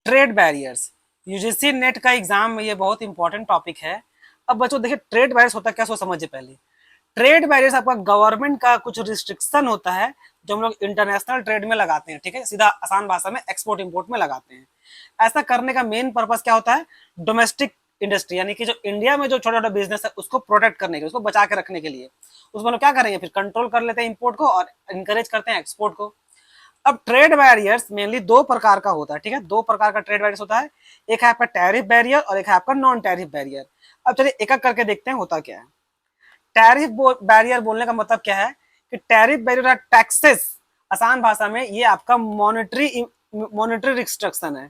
Trade barriers, UGC net का exam में ये बहुत इंपॉर्टेंट टॉपिक है। अब बच्चों देखिए ट्रेड बैरियर्स होता है क्या, सो समझिए पहले। ट्रेड बैरियर्स आपका गवर्नमेंट का कुछ रिस्ट्रिक्शन होता है जो हम लोग इंटरनेशनल ट्रेड में लगाते हैं, ठीक है, सीधा आसान भाषा में एक्सपोर्ट इंपोर्ट में लगाते हैं। ऐसा करने का मेन पर्पस क्या होता है, डोमेस्टिक इंडस्ट्री यानी कि जो इंडिया में जो छोटा छोटा बिजनेस है उसको प्रोटेक्ट करने के लिए, उसको बचा के रखने के लिए उसमें लोग क्या करेंगे, फिर कंट्रोल कर लेते हैं इंपोर्ट को और इंकरेज करते हैं एक्सपोर्ट को। अब ट्रेड बैरियर्स मेनली दो प्रकार का होता है, ठीक है, दो प्रकार का ट्रेड बैरियर्स होता है। एक है आपका टैरिफ बैरियर और एक है आपका नॉन टैरिफ बैरियर। अब चलिए एक एक करके देखते हैं होता क्या है। टैरिफ बैरियर बोलने का मतलब क्या है कि टैरिफ बैरियर टैक्सेस, आसान भाषा में ये आपका मॉनेटरी रिस्ट्रिक्शन है।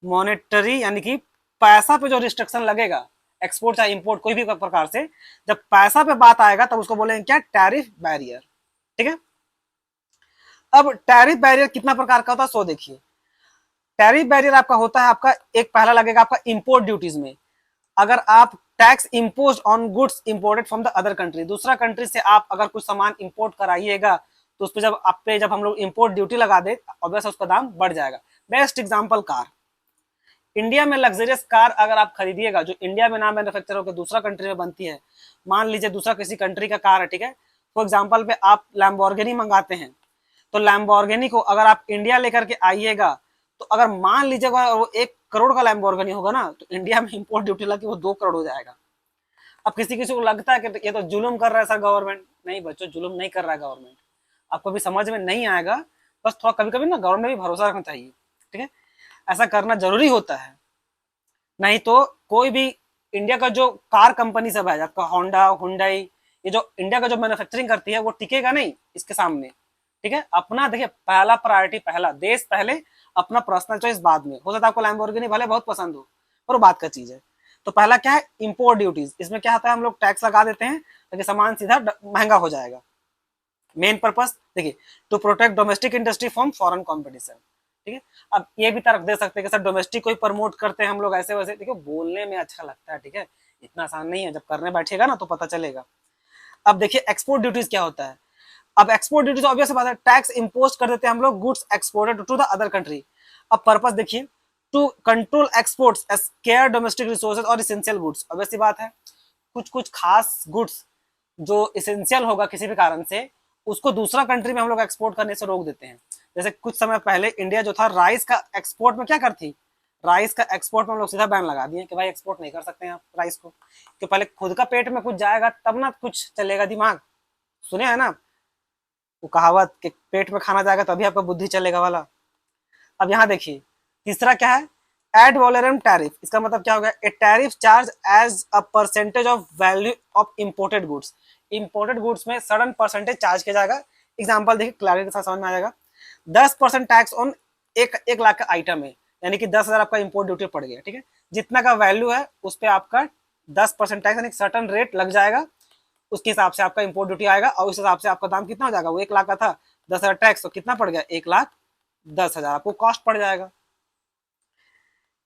मॉनेटरी यानी कि पैसा पे जो रिस्ट्रिक्शन लगेगा, एक्सपोर्ट चाहे इंपोर्ट कोई भी प्रकार से, जब पैसा पे बात आएगा तब उसको बोलेंगे क्या, टैरिफ बैरियर, ठीक है। अब टैरिफ बैरियर कितना प्रकार का होता है, सो देखिए। टैरिफ बैरियर आपका होता है, आपका एक पहला लगेगा आपका इंपोर्ट ड्यूटीज में। अगर आप tax impose on goods imported from the other country, दूसरा कंट्री से आप अगर कुछ सामान इंपोर्ट कराइएगा तो उस पर जब आप पे जब हम लोग इंपोर्ट ड्यूटी लगा दे, ऑब्वियस उसका दाम बढ़ जाएगा। Best example car. इंडिया में लग्जरियस कार अगर आप खरीदिएगा जो इंडिया में ना मैन्युफैक्चर होकर दूसरा कंट्री में बनती है, मान लीजिए दूसरा किसी कंट्री का कार है, ठीक है, फॉर एग्जाम्पल पे आप लैम्बोर्गिनी मंगाते हैं, तो लैम्बोर्गिनी को अगर आप इंडिया लेकर के आइएगा तो अगर मान लीजिएगा वो 1 करोड़ का लैम्बोर्गिनी होगा ना, तो इंडिया में इंपोर्ट ड्यूटी लगी वो 2 करोड़ हो जाएगा। अब किसी किसी को लगता है कि ये तो जुल्म कर रहा है सर गवर्नमेंट, नहीं बच्चों, जुल्म नहीं कर रहा है गवर्नमेंट। आपको भी समझ में नहीं आएगा, बस थोड़ा कभी कभी ना गवर्नमेंट भी भरोसा रखना चाहिए, ठीक है, ऐसा करना जरूरी होता है। नहीं तो कोई भी इंडिया का जो कार कंपनी सब है, आपका होंडा हुंडई, ये जो इंडिया का जो मैन्युफैक्चरिंग करती है वो टिकेगा नहीं इसके सामने, ठीक है। अपना देखिए पहला प्रायोरिटी, पहला देश पहले, अपना पर्सनल चॉइस बाद में। हो सकता है आपको लैम्बोर्गिनी भले बहुत पसंद हो, पर वो बात का चीज है। तो पहला क्या है, इंपोर्ट ड्यूटीज। इसमें क्या होता है, हम लोग टैक्स लगा देते हैं ताकि सामान सीधा महंगा हो जाएगा। मेन पर्पस देखिए, to protect domestic industry from foreign competition, ठीक है। अब ये भी तर्क दे सकते हैं कि सर डोमेस्टिक को ही प्रमोट करते हैं हम लोग ऐसे वैसे, देखिए बोलने में अच्छा लगता है, ठीक है, इतना आसान नहीं है, जब करने बैठेगा ना तो पता चलेगा। अब देखिए एक्सपोर्ट ड्यूटीज क्या होता है। अब एक्सपोर्ट ड्यूटीज ऑब्वियस बात है, टैक्स इंपोज कर देते हैं हम लोग goods exported to the other country. अब पर्पस देखिए, to control exports scarce domestic resources और इसेंशियल गुड्स। ऑब्वियस बात है, कुछ कुछ खास गुड्स जो इसेंशियल होगा किसी भी कारण से, उसको दूसरा कंट्री में हम लोग एक्सपोर्ट करने से रोक देते हैं। जैसे कुछ समय पहले इंडिया जो था राइस का एक्सपोर्ट में क्या करती, राइस का एक्सपोर्ट में हम लोग सीधा बैन लगा दिए कि भाई एक्सपोर्ट नहीं कर सकते हैं आप राइस को, कि पहले खुद का पेट में कुछ जाएगा तब ना कुछ चलेगा दिमाग। सुने है ना वो कहावत कि पेट में खाना जाएगा तभी आपका बुद्धि चलेगा वाला। अब यहाँ देखिए तीसरा क्या है, एड वॉलेरम टैरिफ। इसका मतलब क्या हो गया, a tariff charge as a percentage of value of imported goods. Imported goods में सडन परसेंटेज चार्ज किया जाएगा। एग्जाम्पल देखिए क्लैरिटी के साथ समझ में आ जाएगा। 10% टैक्स ऑन 1 लाख का आइटम है, यानी कि 10,000 आपका इंपोर्ट ड्यूटी पड़ गया, ठीक है, जितना का वैल्यू है उस पर आपका 10% टैक्स यानी सर्टन रेट लग जाएगा, उसके हिसाब से आपका इंपोर्ट ड्यूटी आएगा और उस हिसाब से आपका दाम कितना हो जाएगा, वो 1 लाख का था, 10,000 टैक्स तो कितना पड़ गया, 1,10,000 आपको कॉस्ट पड़ जाएगा।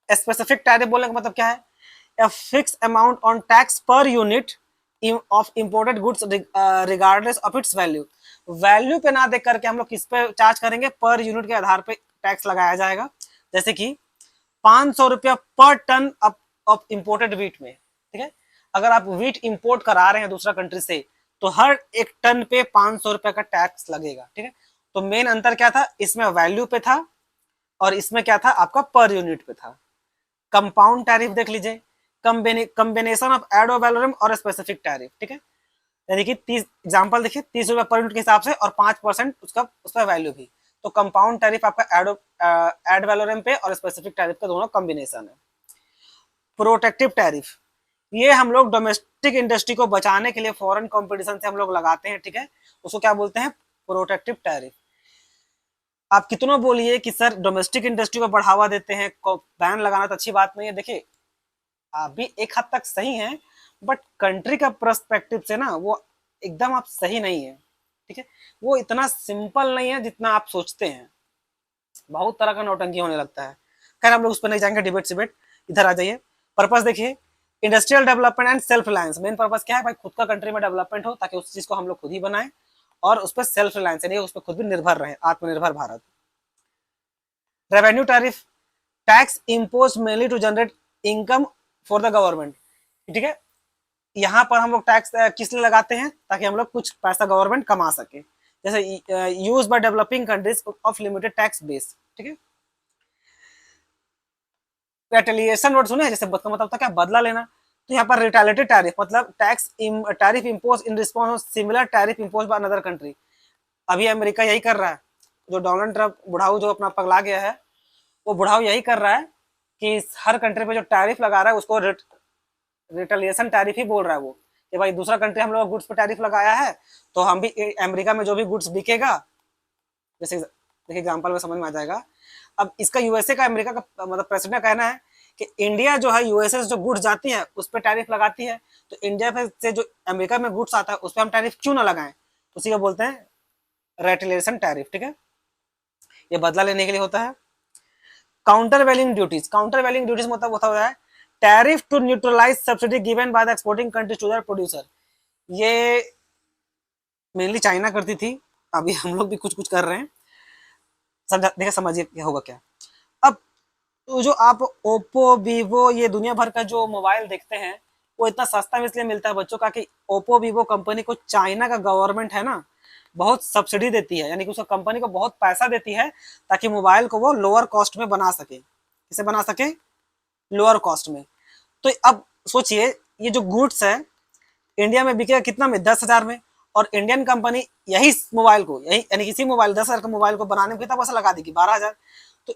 स्पेसिफिक टैरिफ बोलने का मतलब क्या है, a fixed amount on tax per unit of imported goods regardless of its value। Value पे ना देख करके हम लोग किस पे चार्ज करेंगे, पर यूनिट के आधार पे टैक्स लगाया जाएगा। जैसे कि 500 रुपया पर टन ऑफ इंपोर्टेड वीट में, ठीक है, अगर आप वीट इंपोर्ट करा रहे हैं दूसरा कंट्री से तो हर 1 टन पे 500 रुपया का टैक्स लगेगा, ठीक है। तो मेन अंतर क्या था, इसमें वैल्यू पे था और इसमें क्या था, आपका पर यूनिट पे था। कंपाउंड टैरिफ देख लीजिए, कॉम्बिनेशन ऑफ एड वैलोरम और स्पेसिफिक टैरिफ, ठीक है, यानी कि 30 एग्जांपल देखिए 30 रुपया पर यूनिट के हिसाब से और 5% उसका वैल्यू भी। तो कंपाउंड टैरिफ आपका एड वैलोरम पे और स्पेसिफिक टैरिफ का दोनों कॉम्बिनेशन है। प्रोटेक्टिव टैरिफ, ये हम लोग डोमेस्टिक इंडस्ट्री को बचाने के लिए फॉरेन कंपटीशन से हम लोग लगाते हैं, ठीक है, उसको क्या बोलते हैं, प्रोटेक्टिव टैरिफ। आप कितना बोलिए कि सर डोमेस्टिक इंडस्ट्री को बढ़ावा देते हैं, बैन लगाना तो अच्छी बात नहीं है, देखिए आप भी एक हद तक सही हैं, बट कंट्री का पर्सपेक्टिव से ना वो एकदम आप सही नहीं है, ठीक है, वो इतना सिंपल नहीं है जितना आप सोचते हैं, बहुत तरह का नौटंकी होने लगता है। खैर हम लोग उस पर नहीं जाएंगे, डिबेट सिबेट, इधर आ जाइए। पर्पस देखिए, industrial development and self reliance. Main purpose क्या है भाई, खुद का कंट्री में डेवलपमेंट हो ताकि उस चीज को हम लोग खुद ही बनाएं और उस पर सेल्फ रिलायंस यानी उस पर खुद भी निर्भर रहे, आत्मनिर्भर भारत। Revenue tariff, tax impose mainly to generate income for the government, ठीक है। यहाँ पर हम लोग टैक्स किस लिए लगाते हैं, ताकि हम लोग कुछ पैसा गवर्नमेंट कमा सके, जैसे use by developing countries of limited tax base, ठीक है। रिटेलिएशन वर्ड सुने, जैसे मतलब था क्या, बदला लेना। तो यहाँ पर रिटेलिएटेड टैरिफ मतलब tariff impose in response similar tariff impose by another country. अभी अमेरिका यही कर रहा है, जो डोनाल्ड ट्रंप बुढ़ाऊ जो अपना पगला गया है, वो बुढ़ाऊ यही कर रहा है कि हर कंट्री पे जो टैरिफ लगा रहा है उसको रिटेलिएशन टैरिफ ही बोल रहा है वो, कि भाई दूसरा कंट्री हम लोग गुड्स पे टैरिफ लगाया है, तो हम भी अमेरिका में जो भी गुड्स बिकेगा, जैसे देखिए एग्जांपल में समझ में आ जाएगा। अब इसका यूएसए का अमेरिका का मतलब प्रेसिडेंट का कहना है कि इंडिया जो है यूएसए से जो गुड्स जाती है उस पर टैरिफ लगाती है, तो इंडिया से जो अमेरिका में गुड्स आता है उस पर हम टैरिफ क्यों ना लगाएं, उसी को बोलते हैं रेटिलेशन टैरिफ, ठीक है। ये बदला लेने के लिए होता है। Countervailing duties, countervailing duties मतलब होता है tariff to neutralize subsidy given by the exporting countries to their producer. ये मेनली चाइना करती थी, अभी हम लोग भी कुछ कुछ कर रहे हैं, देखिए समझिए क्या होगा क्या। अब तो जो आप ओप्पो वीवो ये दुनिया भर का जो मोबाइल देखते हैं वो इतना सस्ता में इसलिए मिलता है बच्चों का कि ओप्पो वीवो कंपनी को चाइना का गवर्नमेंट है ना बहुत सब्सिडी देती है, यानी कि उसको कंपनी को बहुत पैसा देती है ताकि मोबाइल को वो लोअर कॉस्ट में बना सके। किसे बना सके? लोअर कॉस्ट में। तो अब सोचिए ये जो गुड्स है इंडिया में बिकेगा कितना में? 10,000 में, और इंडियन कंपनी यही मोबाइल को यही यानी किसी मोबाइल 10,000 का मोबाइल को बनाने में कितना पैसा लगा देगी? 12,000, तो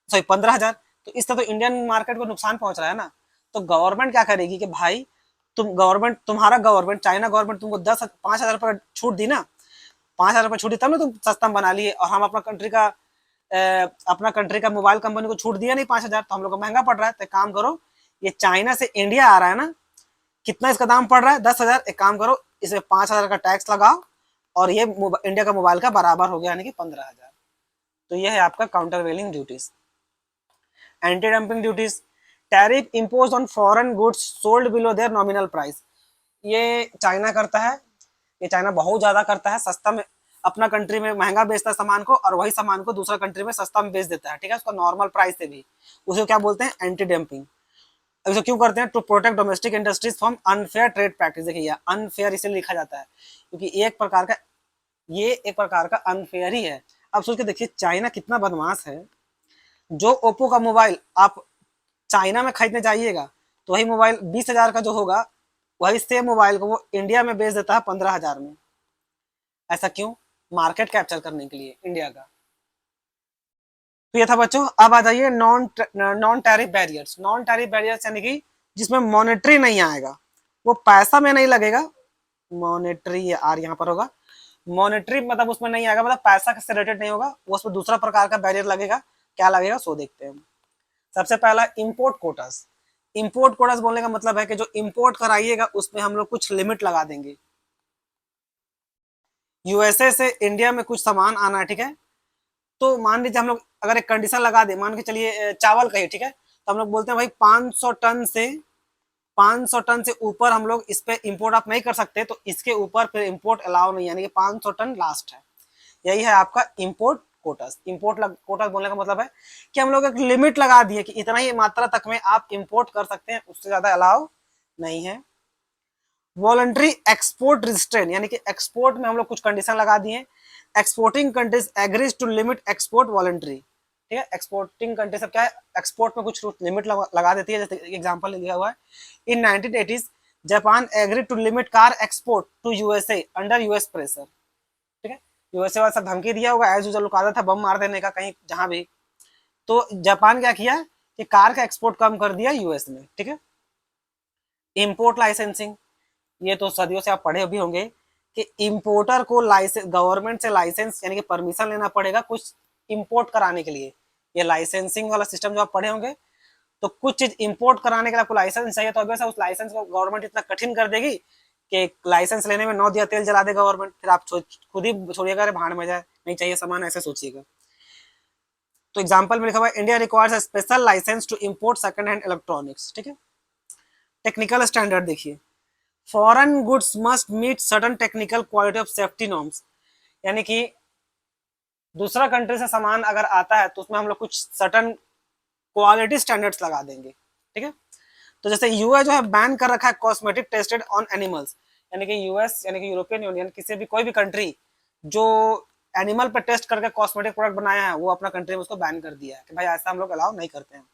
सॉरी 15,000। तो इस तरह तो इंडियन मार्केट को नुकसान पहुंच रहा है ना। तो गवर्नमेंट क्या करेगी कि भाई तुम्हारा गवर्नमेंट चाइना गवर्नमेंट तुमको 5,000 रुपये छूट दी ना, 5,000 रुपये छूट दी तब ना तुम सस्ता बना लिए, और हम अपना कंट्री का मोबाइल कंपनी को छूट दिया नहीं 5,000, तो हम लोग को महंगा पड़ रहा है। तो काम करो, ये चाइना से इंडिया आ रहा है ना, कितना इसका दाम पड़ रहा है? 10,000। एक काम करो इसमें 5,000 का टैक्स लगाओ और ये इंडिया का मोबाइल का बराबर हो गया, यानी कि 15,000। तो ये है आपका countervailing duties. Anti dumping duties, tariff impose on foreign goods sold below their nominal price. ये चाइना करता है, ये चाइना बहुत ज्यादा करता है, सस्ता में अपना कंट्री में महंगा बेचता है सामान को, और वही सामान को दूसरा कंट्री में सस्ता में बेच देता है, ठीक है, उसका नॉर्मल प्राइस से भी। उसे क्या बोलते हैं? Anti dumping. ऐसा क्यों करते हैं? To protect domestic industries from unfair trade practice. देखिए अनफेयर इसे लिखा जाता है क्योंकि ये एक प्रकार का अनफेयर ही है। अब सोच के देखिए चाइना कितना बदमाश है। जो ओप्पो का मोबाइल आप चाइना में खरीदने जाइएगा तो वही मोबाइल 20,000 का जो होगा, वही सेम मोबाइल को वो इंडिया में बेच देता है 15,000 में। ऐसा क्यों? मार्केट कैप्चर करने के लिए इंडिया का। तो ये था बच्चों। अब आ जाइए non tariff barriers. Non tariff barriers यानी कि जिसमें मॉनेटरी नहीं आएगा, वो पैसा में नहीं लगेगा। मॉनेटरी आर यहाँ पर होगा। मॉनेटरी मतलब उसमें नहीं आएगा, मतलब पैसा से रिलेटेड नहीं होगा, वो उसमें दूसरा प्रकार का बैरियर लगेगा। क्या लगेगा सो देखते हैं। सबसे पहला इंपोर्ट कोटास। इंपोर्ट कोटास बोलने का मतलब है कि जो इंपोर्ट कराइएगा उसमें हम लोग कुछ लिमिट लगा देंगे। यूएसए से इंडिया में कुछ सामान आना है, ठीक है, तो मान लीजिए हम लोग अगर एक कंडीशन लगा दे, मान के चलिए चावल का ही, ठीक है, तो हम लोग बोलते हैं भाई 500 टन से ऊपर हम लोग इस पे इंपोर्ट आप नहीं कर सकते, तो इसके ऊपर फिर इंपोर्ट अलाउ नहीं, यानी कि 500 टन लास्ट है। यही है आपका इंपोर्ट कोटास। कोटास बोलने का मतलब है कि हम लोग एक लिमिट लगा दिए कि इतना ही मात्रा तक में आप इंपोर्ट कर सकते हैं, उससे ज्यादा अलाउ नहीं है। वॉलंटरी एक्सपोर्ट रिस्ट्रेन, यानी कि एक्सपोर्ट में हम लोग कुछ कंडीशन लगा दिए। Exporting countries agrees to limit export voluntary, ठीक है। एक्सपोर्टिंग कंट्री सब क्या है, एक्सपोर्ट में कुछ लिमिट लगा देती है। जैसे एग्जांपल लिखा हुआ है, in 1980s Japan agree to limit car export to USA under US pressure, ठीक है। यूएसए वाला सब धमकी दिया होगा, एज यूजुअल आदत था बम मार देने का कहीं जहां भी। तो जापान क्या किया कि कार का एक्सपोर्ट कम कर दिया यूएस में, ठीक है। इंपोर्ट लाइसेंसिंग, ये तो सदियों से आप पढ़े भी होंगे कि इंपोर्टर को लाइसेंस गवर्नमेंट से लाइसेंस यानी कि परमिशन लेना पड़ेगा कुछ इंपोर्ट कराने के लिए। ये लाइसेंसिंग वाला सिस्टम जो आप पढ़े होंगे, तो कुछ चीज इंपोर्ट कराने के लिए आपको लाइसेंस चाहिए, तो अभी उस लाइसेंस को गवर्नमेंट इतना कठिन कर देगी कि लाइसेंस लेने में 9 दिया तेल जला दे गवर्नमेंट, फिर आप खुद ही छोड़िएगा, अरे भाड़ में जाए, नहीं चाहिए सामान, ऐसे सोचिएगा। तो एग्जाम्पल में लिखा हुआ है India requires a special licence to import second hand electronics, ठीक है। टेक्निकल स्टैंडर्ड देखिए, foreign goods must meet certain technical quality of safety norms, यानी कि दूसरा कंट्री से सामान अगर आता है तो उसमें हम लोग कुछ सर्टेन क्वालिटी स्टैंडर्ड्स लगा देंगे, ठीक है। तो जैसे यूएस जो है बैन कर रखा है कॉस्मेटिक टेस्टेड ऑन एनिमल्स, यानी कि यूएस यानी कि यूरोपियन यूनियन किसी भी कोई भी कंट्री जो एनिमल पर टेस्ट करके कॉस्मेटिक प्रोडक्ट बनाया है वो अपना कंट्री में उसको बैन कर दिया है कि भाई ऐसा हम लोग अलाउ नहीं करते हैं।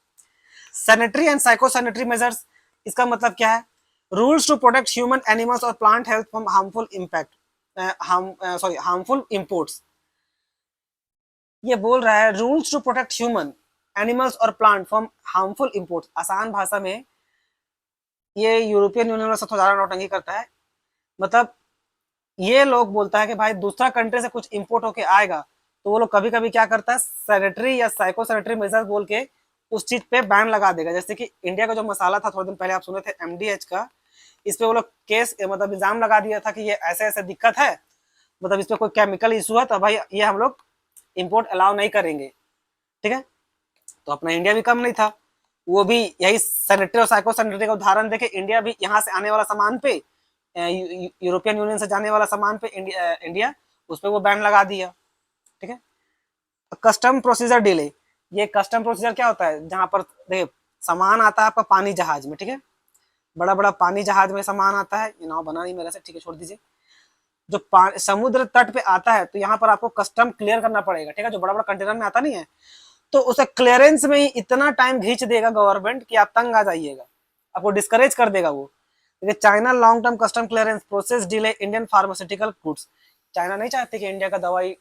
Sanitary and phytosanitary measures, इसका मतलब क्या है, rules to protect human animals और plant health from harmful impact harmful imports. ये बोल रहा है rules to protect human animals और प्लांट फ्रॉम हार्मफुल इंपोर्ट्स। आसान भाषा में ये यूरोपियन यूनियन में सबसे ज्यादा नौटंकी करता है। मतलब ये लोग बोलता है कि भाई दूसरा कंट्री से कुछ इंपोर्ट होके आएगा तो वो लोग कभी कभी क्या करता है सैनिटरी या साइको सैनिटरी मेजर्स बोल के उस चीज पे बैन लगा देगा। जैसे कि इंडिया का जो मसाला था थोड़े दिन पहले आप सुने थे एमडीएच का, इस पे वो लोग केस मतलब इल्जाम लगा दिया था कि ये ऐसे ऐसे दिक्कत है, मतलब इस पे कोई केमिकल इशू है तो भाई ये हम लोग इम्पोर्ट अलाउ नहीं करेंगे, ठीक है। तो अपना इंडिया भी कम नहीं था, वो भी यही सैनिटरी और साइको सैनिटरी का उदाहरण देके इंडिया भी यहाँ से आने वाला सामान पे यूरोपियन यूनियन से जाने वाला सामान पे इंडिया उस पर वो बैन लगा दिया, ठीक है। कस्टम प्रोसीजर डिले, ये कस्टम प्रोसीजर क्या होता है, जहां पर देखिए सामान आता है आपका पानी जहाज में, ठीक है, बड़ा बड़ा पानी जहाज में सामान आता है, ये नाव बना नहीं मेरे से, ठीक है छोड़ दीजिए। जो समुद्र तट पे आता है तो यहाँ पर आपको कस्टम क्लियर करना पड़ेगा, ठीक है, जो बड़ा बड़ा कंटेनर में आता नहीं है, तो उसे क्लियरेंस में ही इतना टाइम खींच देगा गवर्नमेंट कि आप तंग आ जाइएगा, आपको डिस्करेज कर देगा वो। China long term custom clearance process delay Indian pharmaceutical goods. China नहीं चाहती कि इंडिया का दवाई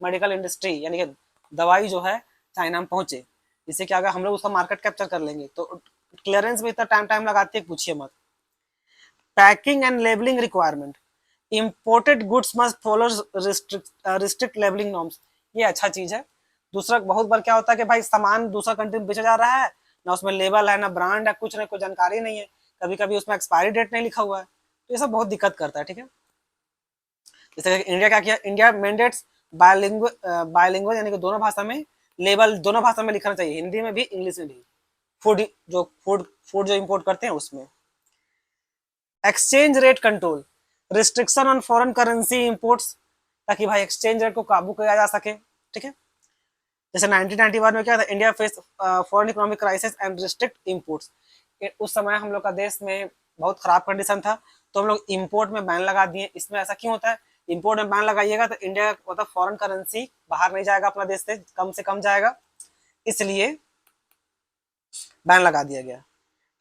मेडिकल इंडस्ट्री यानी कि दवाई जो है चाइना में पहुंचे, इससे क्या होगा हम लोग उसका मार्केट कैप्चर कर लेंगे, तो क्लियरेंस में इतना टाइम लगाती है पूछिए मत। Packing and labelling requirement, imported goods must follow restrict labelling norms, ये अच्छा चीज है। दूसरा बहुत बार क्या होता है कि भाई सामान दूसरा कंट्री में बेचा जा रहा है, ना उसमें लेबल है ना ब्रांड है, कुछ नहीं, कोई जानकारी नहीं है, कभी कभी उसमें एक्सपायरी डेट नहीं लिखा हुआ है, तो ये सब बहुत दिक्कत करता है, ठीक है। जैसे इंडिया क्या किया, इंडिया मैंडेट्स बायलिंगुअल यानी कि दोनों भाषा में लेबल दोनों भाषा में लिखना चाहिए, हिंदी में भी इंग्लिश में भी, फूड जो इंपोर्ट करते हैं उसमें। Exchange rate control, restriction on foreign currency imports, ताकि भाई एक्सचेंज रेट को काबू किया जा सके, ठीक है। जैसे 1991 में क्या था, India face foreign economic crisis and restrict imports, उस समय हम लोग का देश में बहुत खराब कंडीशन था तो हम लोग इंपोर्ट में बैन लगा दिए। इसमें ऐसा क्यों होता है, इंपोर्ट में बैन लगाइएगा तो इंडिया मतलब फॉरेन करेंसी बाहर नहीं जाएगा अपना देश से कम जाएगा, इसलिए बैन लगा दिया गया।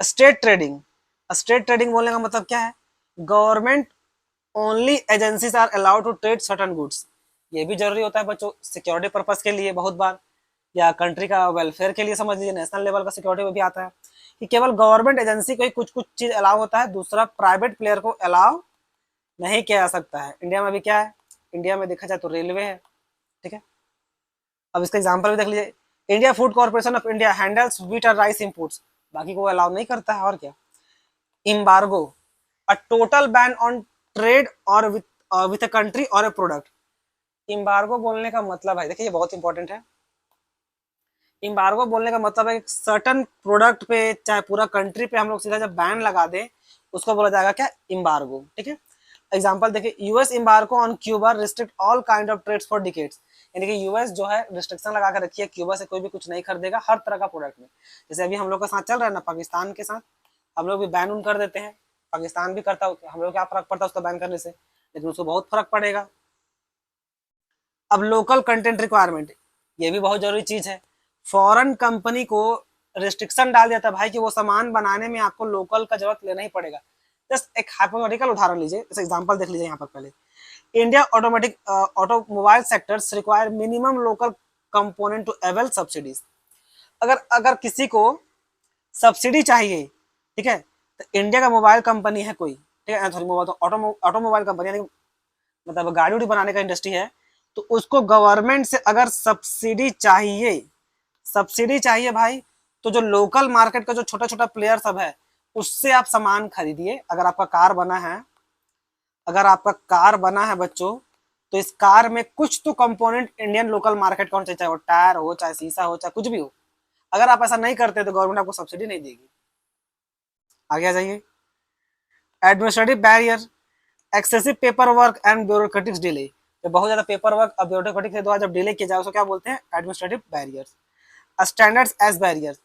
स्टेट ट्रेडिंग, स्टेट ट्रेडिंग बोलने का मतलब क्या है, government only agencies are allowed to trade certain goods, ये भी जरूरी होता है बच्चों सिक्योरिटी पर्पस के लिए बहुत बार, या कंट्री का वेलफेयर के लिए, समझ लीजिए नेशनल लेवल का सिक्योरिटी में भी आता है कि केवल गवर्नमेंट एजेंसी को ही कुछ कुछ चीज अलाउ होता है, दूसरा प्राइवेट प्लेयर को अलाउ नहीं किया जा सकता है। इंडिया में भी क्या है, इंडिया में देखा जाए तो रेलवे है, ठीक है। अब इसका एग्जाम्पल भी देख लीजिए, India food corporation of India handles wheat और राइस इंपोर्ट्स, बाकी को अलाउ नहीं करता है, और क्या। Embargo, a total ban on trade और विथ अ कंट्री और अ प्रोडक्ट। एम्बार्गो बोलने का मतलब है, देखिए ये बहुत इंपॉर्टेंट है, एम्बार्गो बोलने का मतलब है सर्टन प्रोडक्ट पे चाहे पूरा कंट्री पे हम लोग सीधा जब बैन लगा दे उसको बोला जाएगा क्या, एम्बार्गो, ठीक है। एग्जांपल देखिए, US embargo on Cuba restrict all kind of trades for decades, यानी कि यूएस जो है रिस्ट्रिक्शन लगा कर रखी है, क्यूबा से कोई भी कुछ नहीं खरीदेगा हर तरह का प्रोडक्ट में। जैसे अभी हम लोग का साथ चल रहा है ना पाकिस्तान के साथ, हम लोग भी बैन उन कर देते हैं, पाकिस्तान भी करता है, हम लोग क्या फर्क पड़ता है उसका बैन करने से, लेकिन उसको बहुत फर्क पड़ेगा। अब लोकल कंटेंट रिक्वायरमेंट, ये भी बहुत जरूरी चीज है, फॉरेन कंपनी को रिस्ट्रिक्शन डाल दिया था भाई कि वो सामान बनाने में आपको लोकल का जरूरत लेना ही पड़ेगा। जस्ट एक हाइपोथेटिकल उदाहरण लीजिए, जैसे एग्जांपल देख लीजिए यहाँ पर पहले, India automobile sectors require minimum local component to avail subsidies. अगर अगर किसी को सब्सिडी चाहिए, ठीक है, तो इंडिया का मोबाइल कंपनी है कोई, ठीक है, सॉरी मोबाइल ऑटोमोबाइल कंपनी यानी मतलब गाड़ी उड़ी बनाने का इंडस्ट्री है, तो उसको गवर्नमेंट से अगर सब्सिडी चाहिए भाई, तो जो लोकल मार्केट का जो छोटा छोटा प्लेयर सब है उससे आप सामान खरीदिए। अगर आपका कार बना है बच्चों, तो इस कार में कुछ तो कंपोनेंट इंडियन लोकल मार्केट का होना चाहिए, चाहे वो टायर हो, चाहे शीशा हो, चाहे कुछ भी हो। अगर आप ऐसा नहीं करते तो गवर्नमेंट आपको सब्सिडी नहीं देगी। आगे आ जाइए, administrative barrier, excessive paper work and bureaucratics delay, जब बहुत ज्यादा पेपर वर्क और ब्यूरोक्रेटिक के द्वारा जब डिले किया जाए उसको क्या बोलते हैं, administrative barriers. Standards as barriers,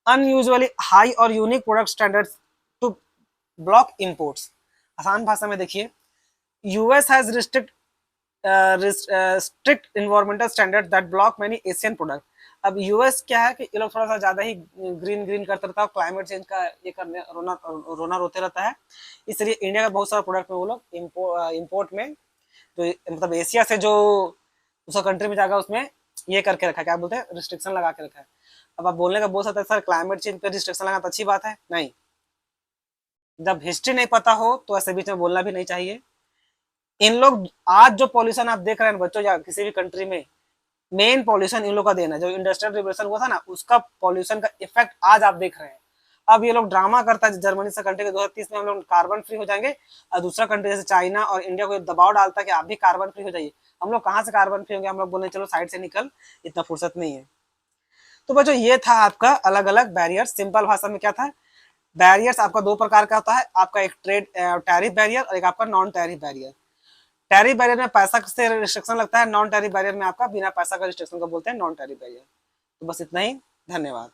unusually high और unique product standards to block imports. आसान भाषा में देखिए, US has strict environmental standards that block many Asian products। अब यूएस क्या है कि ये लोग थोड़ा सा ज्यादा ही ग्रीन ग्रीन करते रहता है, क्लाइमेट चेंज का ये करने रोना रोते रहता है, इसलिए इंडिया का बहुत सारा प्रोडक्ट में वो लोग इम्पोर्ट में जो मतलब एशिया से जो दूसरा कंट्री में जाएगा उसमें ये करके रखा है, क्या बोलते हैं, रिस्ट्रिक्शन लगा के रखा है। अब आप बोलने का बोल सकते हैं सर क्लाइमेट चेंज पे रिस्ट्रिक्शन लगाना तो अच्छी बात है, नहीं, जब हिस्ट्री नहीं पता हो तो ऐसे बीच में बोलना भी नहीं चाहिए। इन लोग आज जो पॉल्यूशन आप देख रहे हैं बच्चों या किसी भी कंट्री में, मेन पॉल्यूशन इन लोग का देना, जो इंडस्ट्रियल रिवोल्यूशन हुआ था ना उसका पॉल्यूशन का इफेक्ट आज आप देख रहे हैं। अब ये लोग ड्रामा करता है जर्मनी से कंट्री के 2030 में हम लोग कार्बन फ्री हो जाएंगे, और दूसरा कंट्री जैसे चाइना और इंडिया को दबाव डालता है कि आप भी कार्बन फ्री हो जाइए। हम लोग कहाँ से कार्बन फ्री होंगे, हम लोग बोले चलो साइड से निकल, इतना फुर्सत नहीं है। तो बच्चों ये था आपका अलग अलग बैरियर। सिंपल भाषा में क्या था, बैरियर्स आपका दो प्रकार का होता है, आपका एक ट्रेड टैरिफ बैरियर और एक आपका non tariff barrier. Tariff barrier में पैसा से रिस्ट्रिक्शन लगता है, नॉन टैरिफ बैरियर में आपका बिना पैसा का रिस्ट्रिक्शन को बोलते हैं नॉन टैरिफ बैरियर। तो बस इतना ही, धन्यवाद।